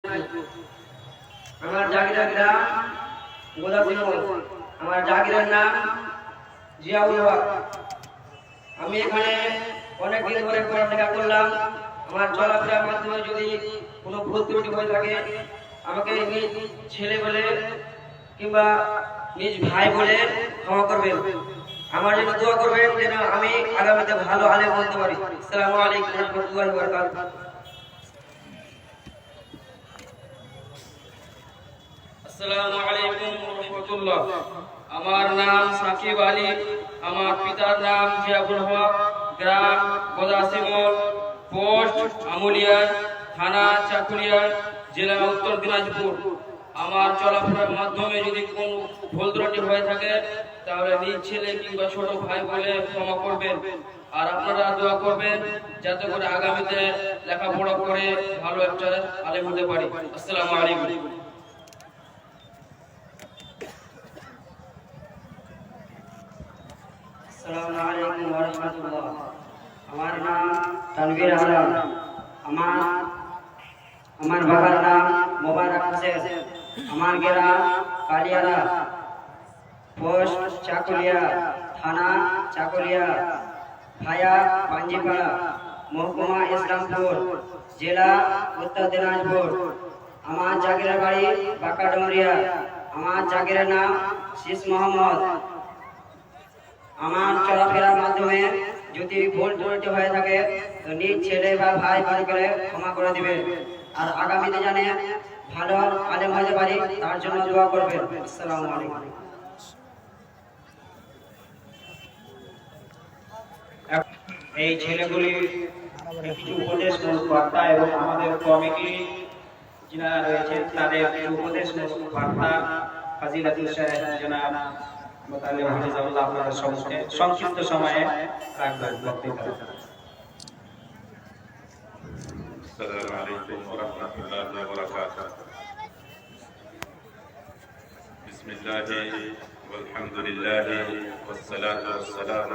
আমার জাগিরা গ্রাম গোদাবরীপুর। আমার জাগিরের নাম জিয়াউল হক। আমি এখানে অনেকদিন ধরে পড়ালেখা করলাম। আমার চলাফেরার মাধ্যমে যদি কোনো ভুল ত্রুটি হয়ে থাকে আমাকে নিজ ছেলে বলে কিংবা নিজ ভাই বলে ক্ষমা করবেন। আমার জন্য দোয়া করবেন যেন আমি আগামীতে ভালো আলেম হতে পারি। আসসালামু আলাইকুম ওয়া রাহমাতুল্লাহি ওয়া বারাকাতুহু। আসসালামু আলাইকুম ওয়া রাহমাতুল্লাহ। আমার নাম সাকিব আলী। আমার পিতার নাম জিয়াউল হক। গ্রাম গোদাসিমল, পোস্ট আমুলিয়া, থানা চাকুলিয়া, জেলা উত্তর দিনাজপুর। আমার চলাফেরার মাধ্যমে যদি কোনো ভুল ত্রুটি হয়ে থাকে তাহলে নিজ ছেলে কিংবা ছোট ভাই বলে ক্ষমা করবেন। আর আপনারা দোয়া করবেন যাতে করে আগামীতে লেখাপড়া করে ভালো একটা আলেম হতে পারি। আসসালামু আলাইকুম। আসসালামু আলাইকুম ওয়া রাহমাতুল্লাহ। আমার নাম তানভীর আলম। আমার বাবার নাম মোবারক হোসেন। আমার গ্রাম কালিয়ারা, পোস্ট চাকুলিয়া, থানা চাকুলিয়া, ভায়া পাঞ্জিপাড়া, মহকুমা ইসলামপুর, জেলা উত্তর দিনাজপুর। আমার জাগিরের বাড়ি বাঁকাডুমরিয়া। আমার জাগিরের নাম শীষ মোহাম্মদ। আমার চলাফেরার মাধ্যমে যদি ভুল ত্রুটি হয়ে থাকে তো নিজ ছেলে বা ভাই করে ক্ষমা করে দিবেন। আর আগামীতে জানে ভালো আলেম হতে পারি তার জন্য দোয়া করবেন। আসসালামু আলাইকুম। এই ছেলেগুলির কিছু উপদেশমূলক বার্তা এবং আমাদের কমিটি যারা রয়েছে তাদের কিছু উপদেশমূলক বার্তা ফাজিলাতুল শাহ জনাব মুতাল্লিম হাফিজাহুল্লাহ আপনাদের সম্মুখে সংক্ষিপ্ত সময়ে রাখবেন বক্তৃতা। السلام عليكم ورحمة الله وبركاته. بسم الله والحمد لله والصلاة والسلام